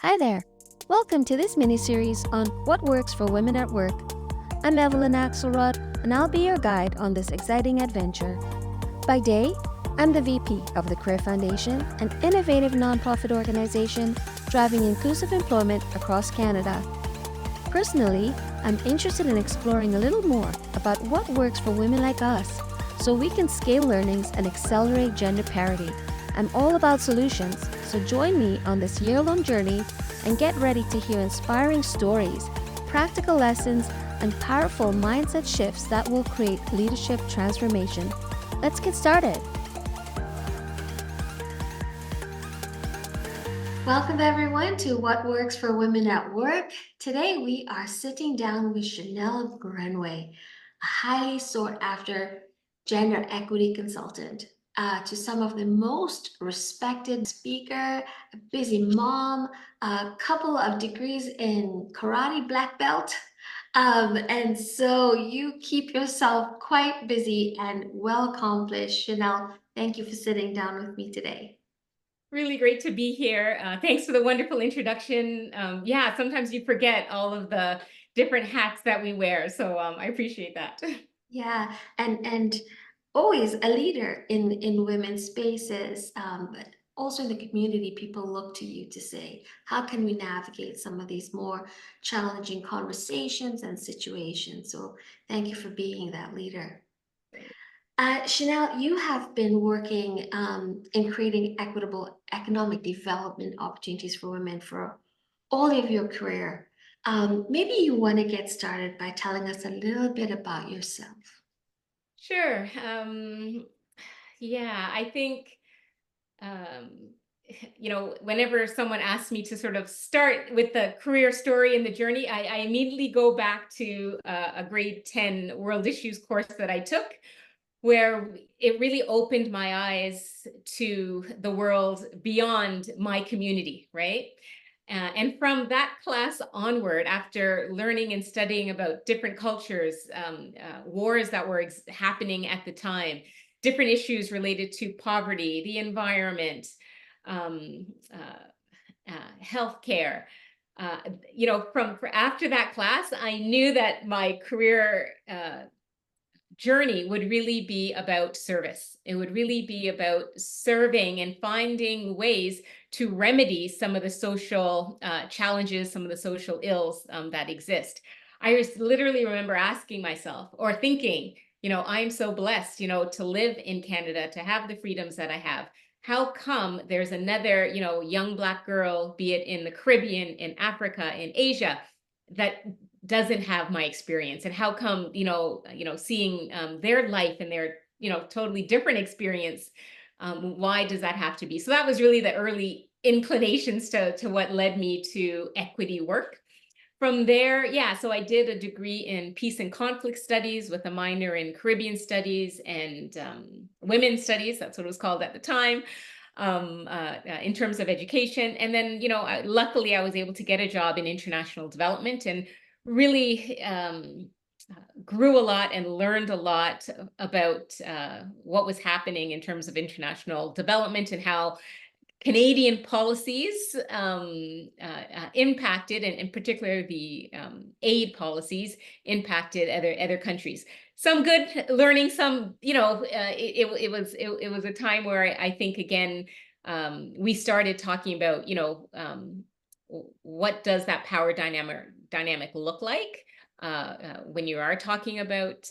Hi there. Welcome to this mini-series on what works for women at work. I'm Evelyn Axelrod, and I'll be your guide on this exciting adventure. By day, I'm the VP of the Career Foundation, an innovative nonprofit organization driving inclusive employment across Canada. Personally, I'm interested in exploring a little more about what works for women like us so we can scale learnings and accelerate gender parity. I'm all about solutions, so join me on this year-long journey and get ready to hear inspiring stories, practical lessons, and powerful mindset shifts that will create leadership transformation. Let's get started. Welcome everyone to What Works for Women at Work. Today we are sitting down with Chanel Grenaway, a highly sought after gender equity consultant. To some of the most respected speaker, a busy mom, a couple of degrees in karate black belt. And so you keep yourself quite busy and well accomplished. Chanel, thank you for sitting down with me today. Really great to be here. Thanks for the wonderful introduction. Yeah, sometimes you forget all of the different hats that we wear. So I appreciate that. Yeah, and always a leader in women's spaces, but also in the community, people look to you to say, how can we navigate some of these more challenging conversations and situations? So thank you for being that leader. Chanel, you have been working in creating equitable economic development opportunities for women for all of your career. Maybe you want to get started by telling us a little bit about yourself. Sure. Yeah, I think, um, whenever someone asks me to sort of start with the career story and the journey, I immediately go back to a grade 10 world issues course that I took, where it really opened my eyes to the world beyond my community, right? And from that class onward, after learning and studying about different cultures, wars that were happening at the time, different issues related to poverty, the environment, um, healthcare, from after that class, I knew that my career journey would really be about service. It would really be about serving and finding ways to remedy some of the social challenges, some of the social ills that exist. I just literally remember asking myself or thinking, I'm so blessed, to live in Canada, to have the freedoms that I have. How come there's another, young Black girl, be it in the Caribbean, in Africa, in Asia, that doesn't have my experience? And how come, seeing their life and their, totally different experience, why does that have to be? So that was really the early inclinations to what led me to equity work. From there, yeah, so I did a degree in peace and conflict studies with a minor in Caribbean studies and women's studies. That's what it was called at the time, in terms of education. And then, luckily I was able to get a job in international development and really grew a lot and learned a lot about what was happening in terms of international development and how Canadian policies impacted, and in particular the aid policies impacted other countries. Some good learning, some, it was a time where I think again we started talking about, what does that power dynamic look like when you are talking about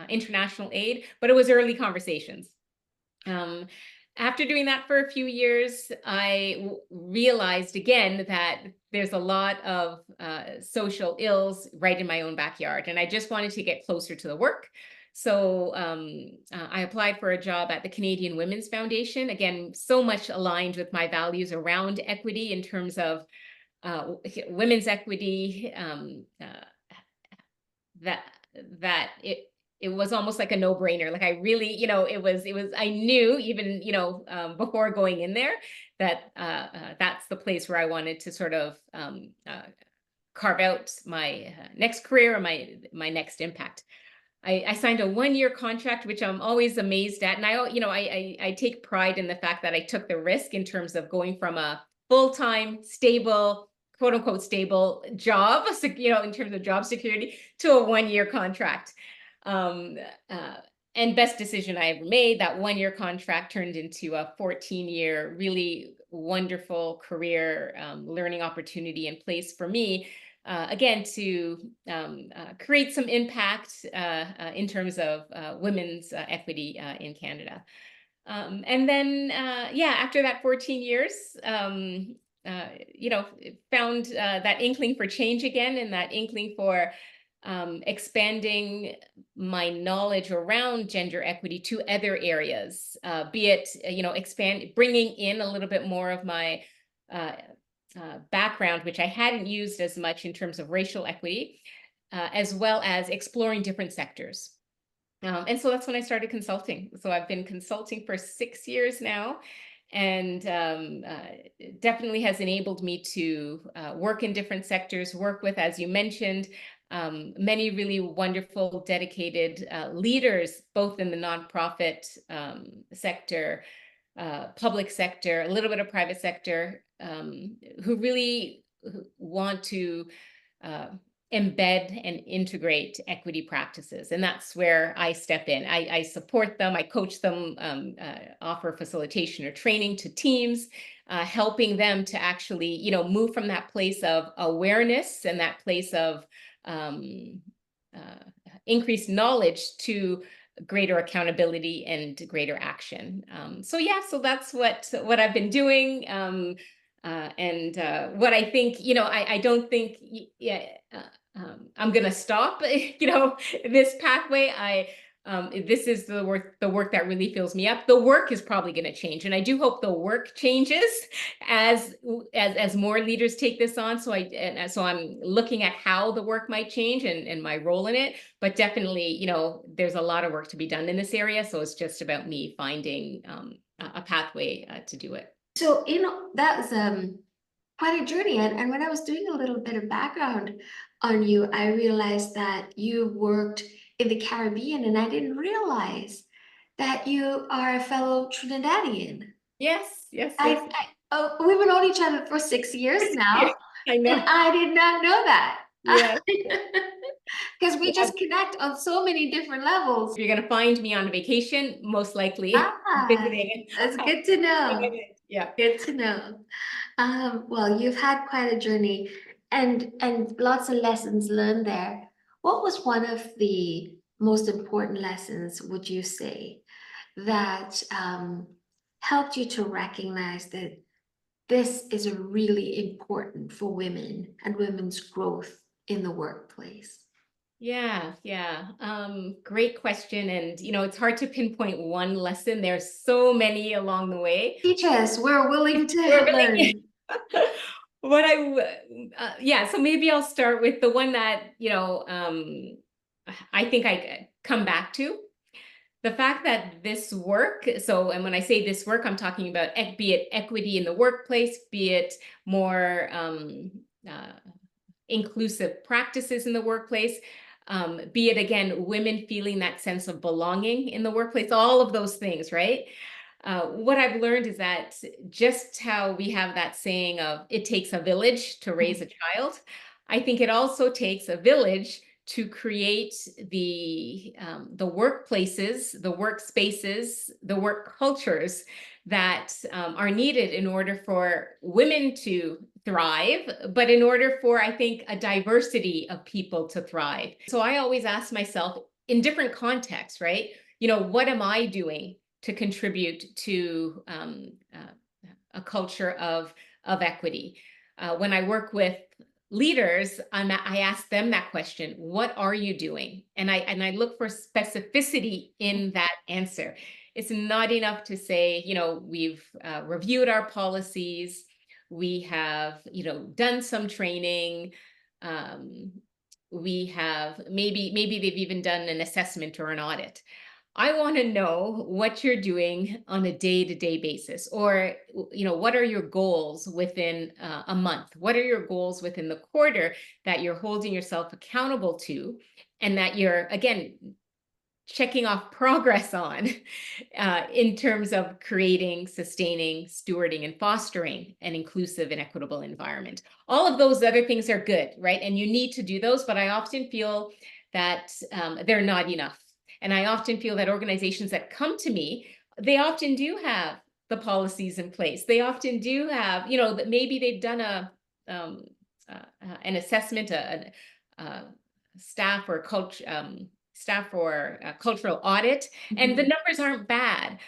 international aid, but it was early conversations. After doing that for a few years, I realized again that there's a lot of social ills right in my own backyard, and I just wanted to get closer to the work. So I applied for a job at the Canadian Women's Foundation. Again, so much aligned with my values around equity in terms of women's equity, that it was almost like a no-brainer. Like I really, I knew even, before going in there that that's the place where I wanted to sort of carve out my next career or my next impact. I signed a 1-year contract, which I'm always amazed at. And I take pride in the fact that I took the risk in terms of going from a full-time, stable, quote unquote, stable job, in terms of job security, to a 1-year contract. And best decision I ever made. That 1-year contract turned into a 14-year, really wonderful career, learning opportunity and place for me, again, to create some impact in terms of women's equity in Canada. And then, after that 14 years, found that inkling for change again, and that inkling for expanding my knowledge around gender equity to other areas, be it, bringing in a little bit more of my background, which I hadn't used as much in terms of racial equity, as well as exploring different sectors. And so that's when I started consulting. So I've been consulting for 6 years now, and definitely has enabled me to work in different sectors, work with, as you mentioned, many really wonderful, dedicated leaders, both in the nonprofit sector, public sector, a little bit of private sector, who really want to embed and integrate equity practices. And that's where I step in. I support them, I coach them, offer facilitation or training to teams, helping them to actually, move from that place of awareness and that place of increased knowledge to greater accountability and greater action. So that's what I've been doing. And what I think, I don't think, I'm going to stop, this pathway. This is the work that really fills me up. The work is probably going to change, and I do hope the work changes as more leaders take this on. So I'm looking at how the work might change and my role in it. But definitely, there's a lot of work to be done in this area. So it's just about me finding a pathway to do it. So, that was quite a journey. And when I was doing a little bit of background on you, I realized that you worked in the Caribbean, and I didn't realize that you are a fellow Trinidadian. Yes. We've known each other for 6 years now, I know. and I did not know that. Yeah. Because we just connect on so many different levels. You're going to find me on vacation, most likely visiting. That's good to know. Yeah. Good to know. Well, you've had quite a journey and lots of lessons learned there. What was one of the most important lessons, would you say, that helped you to recognize that this is really important for women and women's growth in the workplace? Yeah. Great question. And, it's hard to pinpoint one lesson. There's so many along the way. Teach us. We're willing to learn. So maybe I'll start with the one that, I think I come back to. The fact that this work, and when I say this work, I'm talking about be it equity in the workplace, be it more inclusive practices in the workplace, be it, again, women feeling that sense of belonging in the workplace, all of those things, right? What I've learned is that just how we have that saying of it takes a village to raise a child, I think it also takes a village to create the workplaces, the workspaces, the work cultures that are needed in order for women to thrive, but in order for, I think, a diversity of people to thrive. So I always ask myself, in different contexts, right? What am I doing to contribute to a culture of equity? When I work with leaders, I ask them that question: what are you doing? And I look for specificity in that answer. It's not enough to say, we've reviewed our policies, we have, done some training, we have maybe they've even done an assessment or an audit. I want to know what you're doing on a day-to-day basis, or, what are your goals within a month? What are your goals within the quarter that you're holding yourself accountable to, and that you're, again, checking off progress on in terms of creating, sustaining, stewarding, and fostering an inclusive and equitable environment. All of those other things are good, right? And you need to do those, but I often feel that they're not enough. And I often feel that organizations that come to me, they often do have the policies in place. They often do have, that maybe they've done an assessment, a staff or cultural audit, and the numbers aren't bad,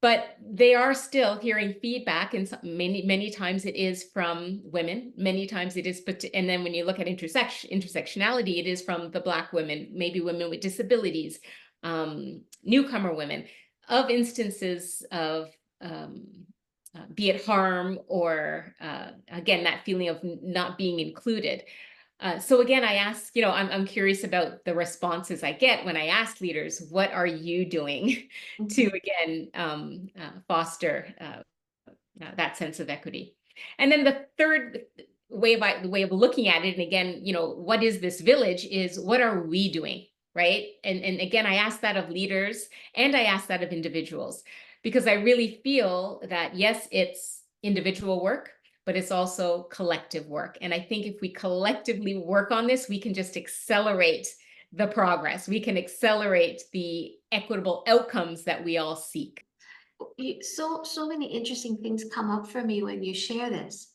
but they are still hearing feedback, and many times it is from women, many times it is, and then when you look at intersectionality, it is from the Black women, maybe women with disabilities, newcomer women, of instances of be it harm or again, that feeling of not being included. So again, I ask, I'm curious about the responses I get when I ask leaders, what are you doing to, again, foster that sense of equity? And then the third way of looking at it, and again, what is this village, is what are we doing, right? And again, I ask that of leaders and I ask that of individuals, because I really feel that, yes, it's individual work, but it's also collective work. And I think if we collectively work on this, we can just accelerate the progress. We can accelerate the equitable outcomes that we all seek. So many interesting things come up for me when you share this.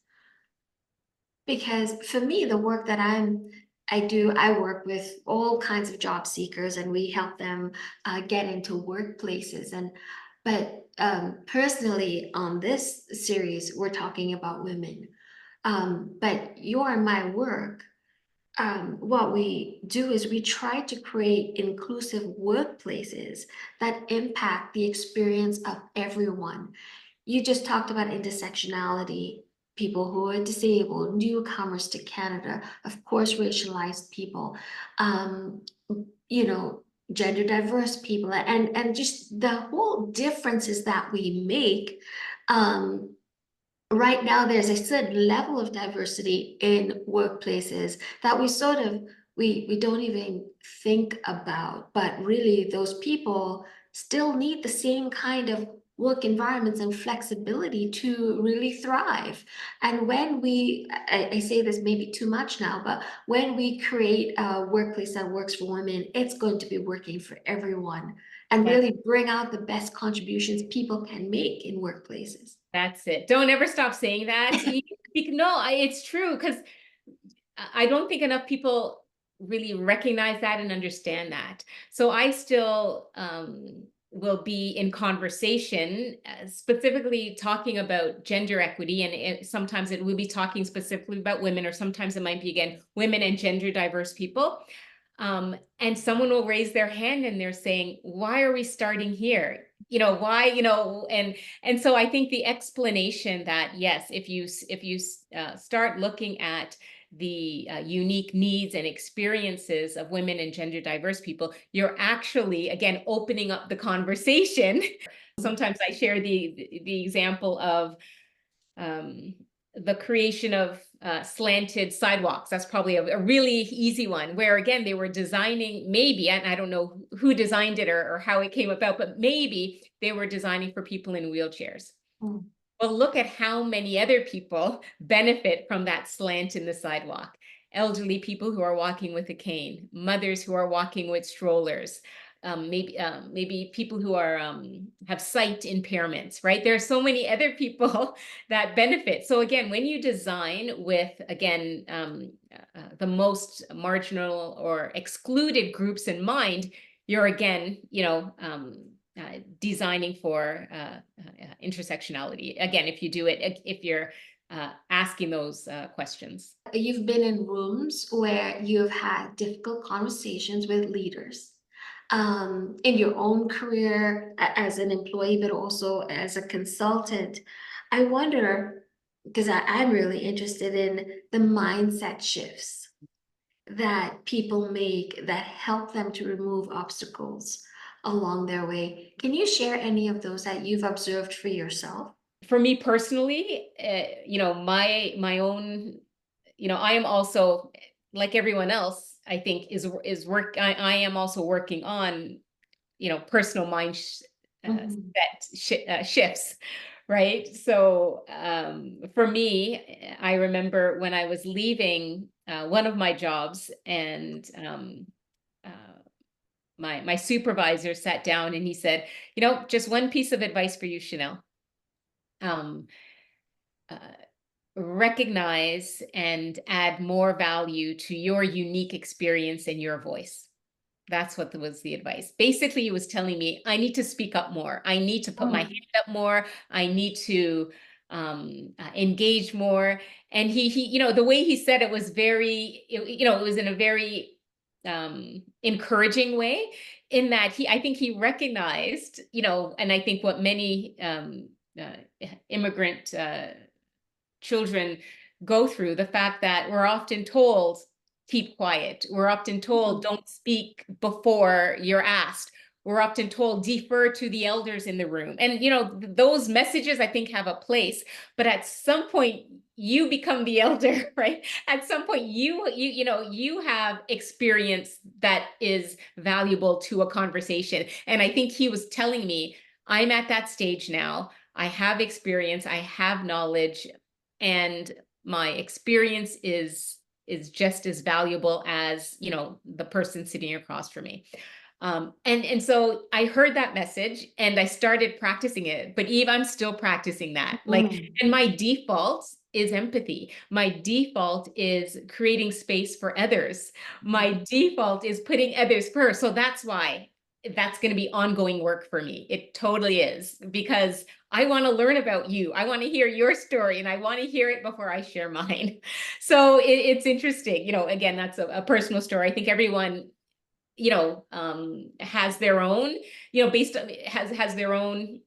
Because for me, the work that I work with all kinds of job seekers, and we help them get into workplaces. But personally, on this series, we're talking about women. But your and my work, what we do is we try to create inclusive workplaces that impact the experience of everyone. You just talked about intersectionality, people who are disabled, newcomers to Canada, of course, racialized people, you know, gender diverse people, and just the whole differences that we make. Right now, there's a certain level of diversity in workplaces that we don't even think about, but really those people still need the same kind of work environments and flexibility to really thrive. And when I say this maybe too much now, but when we create a workplace that works for women, it's going to be working for everyone and really bring out the best contributions people can make in workplaces. That's it. Don't ever stop saying that. No, it's true, because I don't think enough people really recognize that and understand that. So I still will be in conversation, specifically talking about gender equity, and sometimes it will be talking specifically about women, or sometimes it might be, again, women and gender diverse people. And someone will raise their hand and they're saying, why are we starting here? Why, and so I think the explanation that, yes, if you start looking at the unique needs and experiences of women and gender diverse people, you're actually, again, opening up the conversation. Sometimes I share the example of the creation of slanted sidewalks. That's probably a really easy one, where again, they were designing, maybe, and I don't know who designed it or how it came about, but maybe they were designing for people in wheelchairs. Well, look at how many other people benefit from that slant in the sidewalk. Elderly people who are walking with a cane, mothers who are walking with strollers, maybe people who are have sight impairments, right? There are so many other people that benefit. So again, when you design with, again, the most marginal or excluded groups in mind, you're again, designing for intersectionality. Again, if you do it, if you're asking those questions. You've been in rooms where you've had difficult conversations with leaders in your own career as an employee, but also as a consultant. I wonder, because I'm really interested in the mindset shifts that people make that help them to remove obstacles along their way. Can you share any of those that you've observed for yourself? For me personally, my own, I am also, like everyone else, I think, is work. I am also working on, personal mind Mhm. shifts, right? So for me, I remember when I was leaving one of my jobs, and uh, my supervisor sat down and he said, just one piece of advice for you, Chanel. Um, uh, Recognize and add more value to your unique experience and your voice. That's what was the advice. Basically, he was telling me I need to speak up more. I need to put my Mm. hand up more. I need to engage more. And he, the way he said it was very, it was in a very encouraging way. In that I think he recognized, and I think what many immigrant children go through, the fact that we're often told keep quiet, we're often told don't speak before you're asked, we're often told defer to the elders in the room, and those messages I think have a place, but at some point you become the elder, right? At some point you have experience that is valuable to a conversation, and I think he was telling me I'm at that stage now. I have experience, I have knowledge, and my experience is just as valuable as the person sitting across from me. And so I heard that message and I started practicing it. But Eve, I'm still practicing that. Mm. And my default is empathy. My default is creating space for others. My default is putting others first. So that's why that's going to be ongoing work for me. It totally is, because I want to learn about you. I want to hear your story, and I want to hear it before I share mine. So it's interesting. Again, that's a personal story. I think everyone, has their own, based on, has their own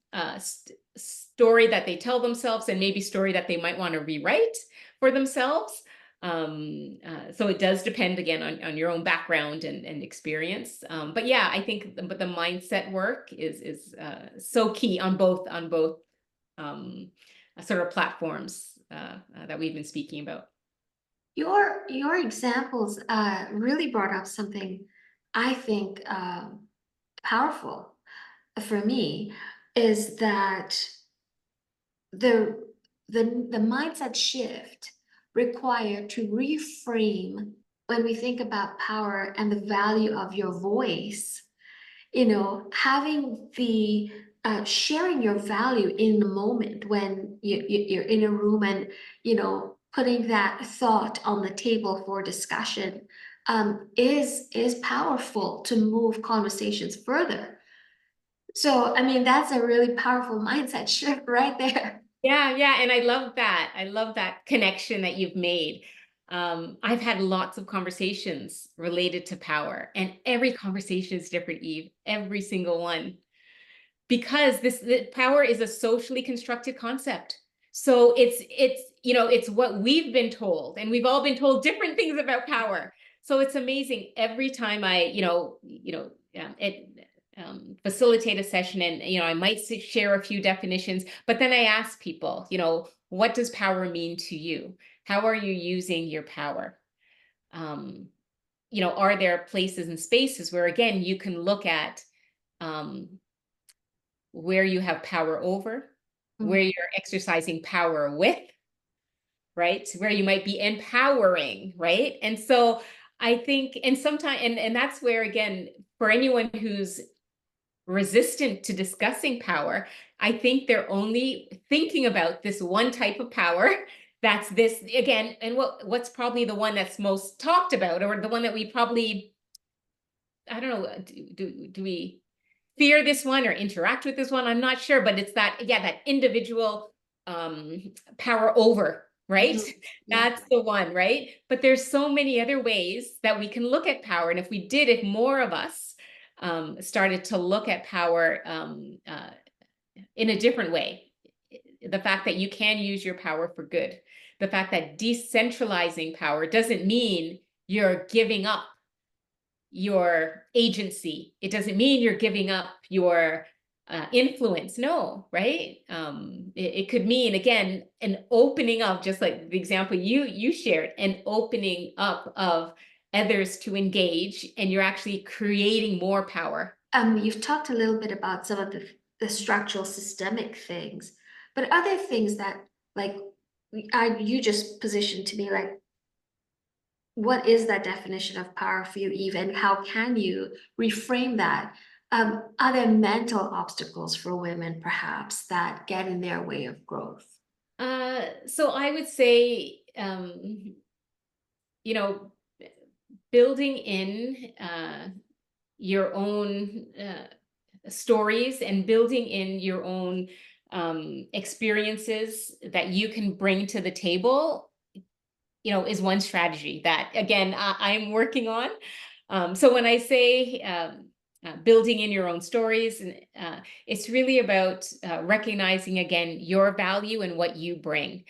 story that they tell themselves, and maybe story that they might want to rewrite for themselves. So it does depend again on your own background and experience. But yeah, I think the mindset work is so key on both sort of platforms that we've been speaking about. Your examples really brought up something I think powerful for me, is that the the mindset shift required to reframe when we think about power and the value of your voice. Having the sharing your value in the moment when you're in a room, and putting that thought on the table for discussion is powerful to move conversations further. So I mean, that's a really powerful mindset shift right there. Yeah, and I love that. I love that connection that you've made. I've had lots of conversations related to power, and every conversation is different, Eve. Every single one, because the power is a socially constructed concept. So it's what we've been told, and we've all been told different things about power. So it's amazing every time I facilitate a session, and I might share a few definitions, but then I ask people, what does power mean to you? How are you using your power? Are there places and spaces where, again, you can look at where you have power over, where Mm. you're exercising power with, right? Where you might be empowering, right? And so I think, and sometimes, and that's where, again, for anyone who's resistant to discussing power, I think they're only thinking about this one type of power. That's this, again, and what's probably the one that's most talked about, or the one that we probably, I don't know, do we fear this one or interact with this one? I'm not sure, but it's that, yeah, that individual power over, right? Mhm. Yeah. That's the one, right? But there's so many other ways that we can look at power. And if more of us started to look at power in a different way, the fact that you can use your power for good, the fact that decentralizing power doesn't mean you're giving up your agency. It doesn't mean you're giving up your influence. No, right? It could mean, again, an opening up, just like the example you shared, an opening up of others to engage, and you're actually creating more power. you've talked a little bit about some of the structural systemic things, but other things that like you just positioned to me, like what is that definition of power for you, Eve, and how can you reframe that? Are there mental obstacles for women perhaps that get in their way of growth? So I would say, building in your own stories and building in your own experiences that you can bring to the table, is one strategy that, again, I'm working on. So when I say building in your own stories, it's really about recognizing, again, your value and what you bring.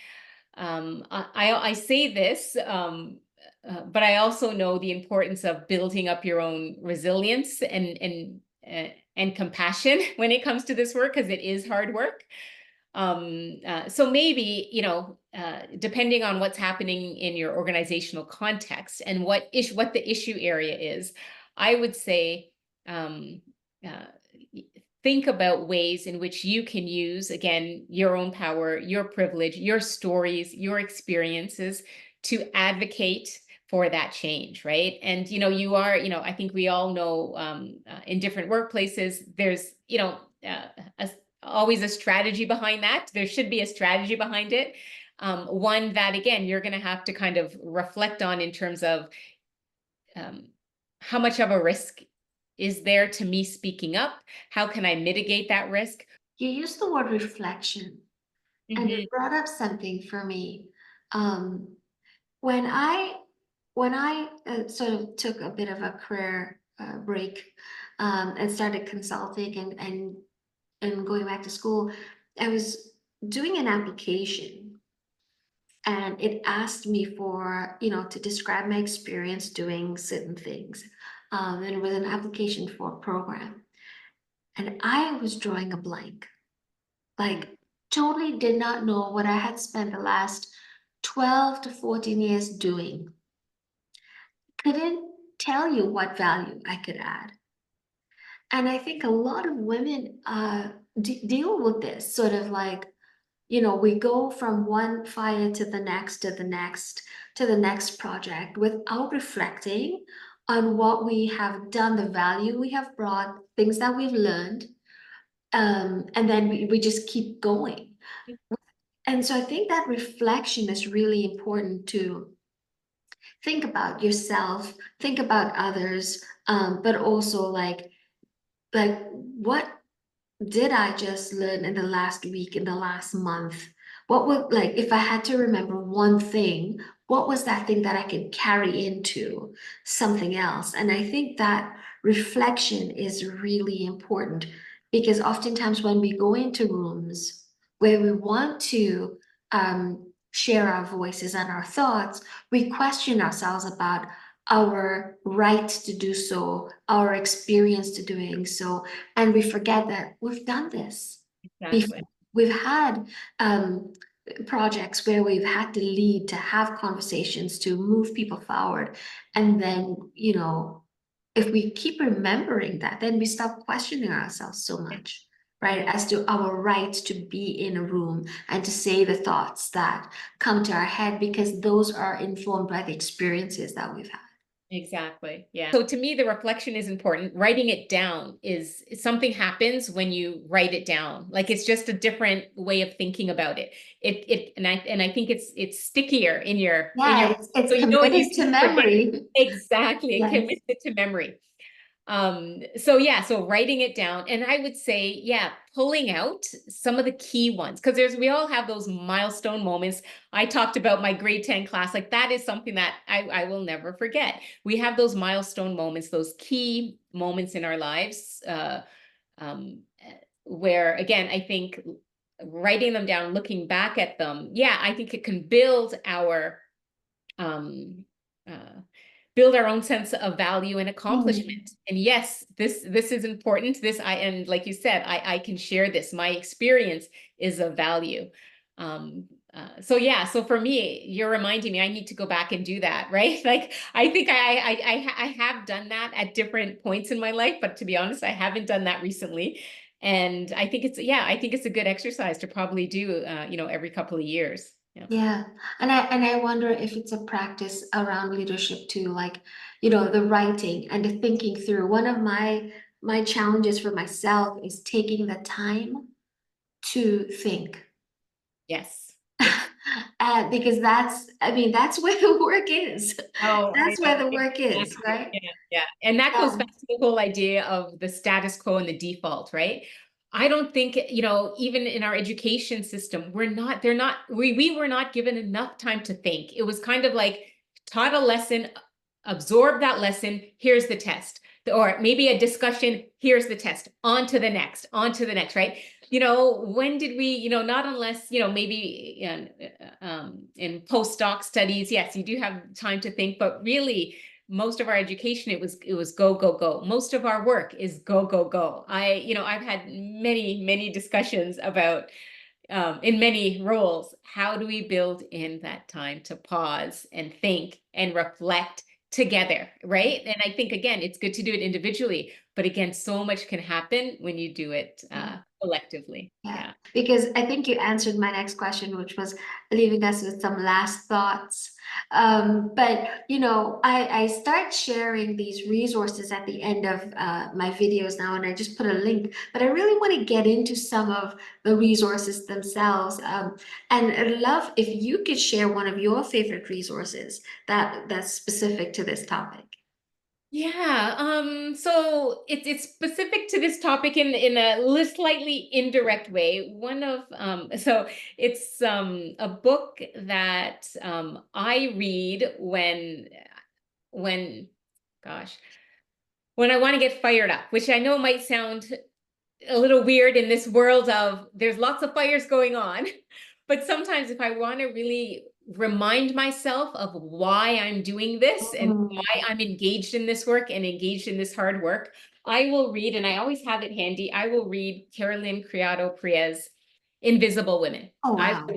I say this, but I also know the importance of building up your own resilience and compassion when it comes to this work, because it is hard work. So maybe, depending on what's happening in your organizational context and what the issue area is, I would say, think about ways in which you can use, again, your own power, your privilege, your stories, your experiences to advocate for that change, right? And, I think we all know in different workplaces, there's, always a strategy behind that. There should be a strategy behind it. One that, again, you're going to have to kind of reflect on in terms of how much of a risk is there to me speaking up? How can I mitigate that risk? You used the word reflection, and it brought up something for me. When I sort of took a bit of a career break and started consulting and going back to school, I was doing an application, and it asked me for, to describe my experience doing certain things. And it was an application for a program. And I was drawing a blank, like totally did not know what I had spent the last 12 to 14 years doing. Couldn't tell you what value I could add. And I think a lot of women deal with this sort of like, we go from one fire to the next, to the next, to the next project without reflecting on what we have done, the value we have brought, things that we've learned. And then we just keep going. And so I think that reflection is really important to think about yourself, think about others, but also like what did I just learn in the last week, in the last month? What would, like, if I had to remember one thing, what was that thing that I could carry into something else? And I think that reflection is really important, because oftentimes when we go into rooms where we want to share our voices and our thoughts, we question ourselves about our right to do so, our experience to doing so, and we forget that we've done this. Exactly. We've had projects where we've had to lead, to have conversations, to move people forward. And then, if we keep remembering that, then we stop questioning ourselves so much, right? As to our right to be in a room and to say the thoughts that come to our head, because those are informed by the experiences that we've had. Exactly. Yeah. So to me, the reflection is important. Writing it down is something happens when you write it down. Like it's just a different way of thinking about it. And I think it's stickier in your It's so committed to memory. Exactly. Yes. Committed to memory. So writing it down, and I would say, pulling out some of the key ones, because we all have those milestone moments. I talked about my grade 10 class, like that is something that I will never forget. We have those milestone moments, those key moments in our lives, where, again, I think writing them down, looking back at them, I think it can build our own sense of value and accomplishment. And yes, this is important. And like you said, I can share this. My experience is of value. So yeah, so for me, you're reminding me I need to go back and do that, right? Like I think I have done that at different points in my life, but to be honest, I haven't done that recently. And I think I think it's a good exercise to probably do, every couple of years. Yeah. Yeah. And I wonder if it's a practice around leadership too, like, you know, the writing and the thinking through. One of my challenges for myself is taking the time to think. Yes. Yes. Because I mean, that's where the work is. Oh, I That's where know. the work is, Exactly. right? Yeah, yeah. And that goes Yeah. back to the whole idea of the status quo and the default, right? I don't think, even in our education system, we were not given enough time to think. It was kind of like taught a lesson, absorb that lesson, here's the test. Or maybe a discussion, here's the test, on to the next, right? When did we, not unless, maybe in postdoc studies, yes, you do have time to think, but really most of our education, it was go, go, go. Most of our work is go, go, go. I've had many, many discussions about, in many roles, how do we build in that time to pause and think and reflect together, right? And I think, again, it's good to do it individually, but again, so much can happen when you do it collectively. Yeah, Yeah. because I think you answered my next question, which was leaving us with some last thoughts. But you know, I start sharing these resources at the end of my videos now, and I just put a link. But I really want to get into some of the resources themselves. And I'd love if you could share one of your favorite resources that's specific to this topic. Yeah, so it's specific to this topic in a slightly indirect way. So it's a book that I read when gosh, when I want to get fired up, which I know might sound a little weird in this world of there's lots of fires going on. But sometimes if I want to really remind myself of why I'm doing this and Mm. why I'm engaged in this work and engaged in this hard work, I will read, and I always have it handy, I will read Carolyn Criado Perez, Invisible Women. Oh, wow.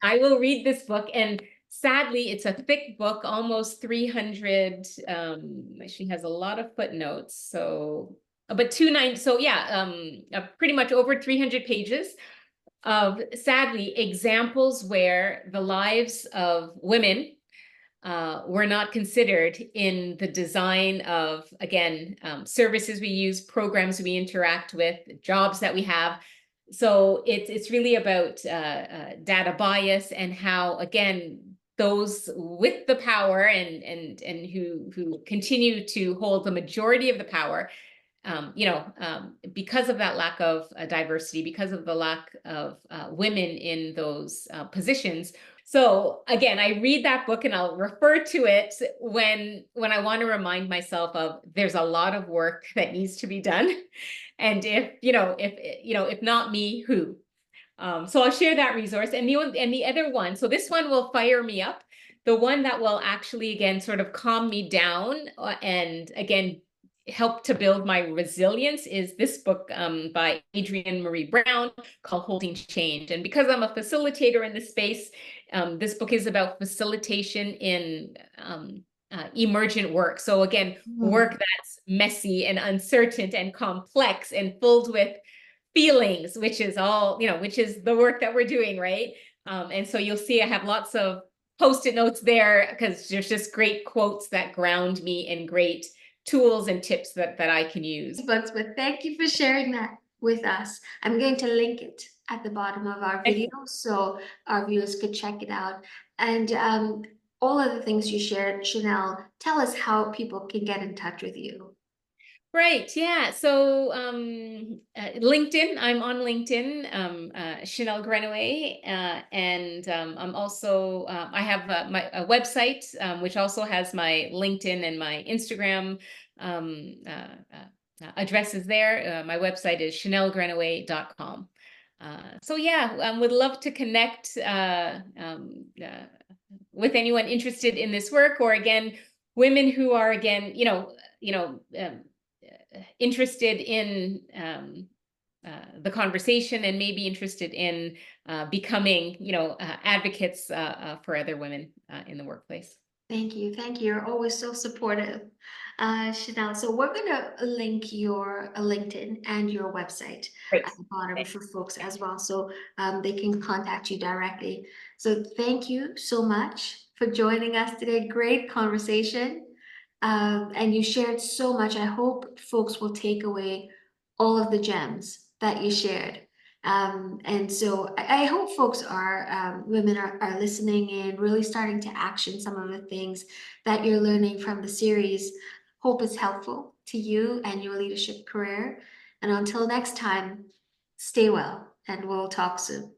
I will read this book, and sadly, it's a thick book, almost 300. She has a lot of footnotes, so but 290, so yeah, pretty much over 300 pages of, sadly, examples where the lives of women were not considered in the design of, again, services we use, programs we interact with, jobs that we have. So it's really about data bias and how, again, those with the power and who continue to hold the majority of the power, because of that lack of diversity, because of the lack of women in those positions. So again, I read that book and I'll refer to it when I want to remind myself of there's a lot of work that needs to be done. And if not me, who? So I'll share that resource, and the other one. So this one will fire me up. The one that will actually, again, sort of calm me down and again help to build my resilience is this book by Adrienne Maree Brown called Holding Change. And because I'm a facilitator in this space, this book is about facilitation in emergent work. So again, work that's messy and uncertain and complex and filled with feelings, which is which is the work that we're doing, right? And so you'll see I have lots of Post-it notes there because there's just great quotes that ground me and great tools and tips that I can use. But thank you for sharing that with us. I'm going to link it at the bottom of our video so our viewers could check it out. And all of the things you shared, Chanel, tell us how people can get in touch with you. Right. Yeah. So LinkedIn, I'm on LinkedIn, Chanel Grenaway. And I'm also, I have my website, which also has my LinkedIn and my Instagram addresses there. My website is chanelgrenaway.com. So yeah, would love to connect with anyone interested in this work, or again, women who are, again, interested in the conversation and may be interested in becoming, advocates for other women in the workplace. Thank you. Thank you. You're always so supportive, Chanel. So we're going to link your LinkedIn and your website Great. at the bottom for folks as well, so they can contact you directly. So thank you so much for joining us today. Great conversation. And you shared so much. I hope folks will take away all of the gems that you shared. And so I hope folks women are listening in, really starting to action some of the things that you're learning from the series. Hope it's helpful to you and your leadership career. And until next time, stay well, and we'll talk soon.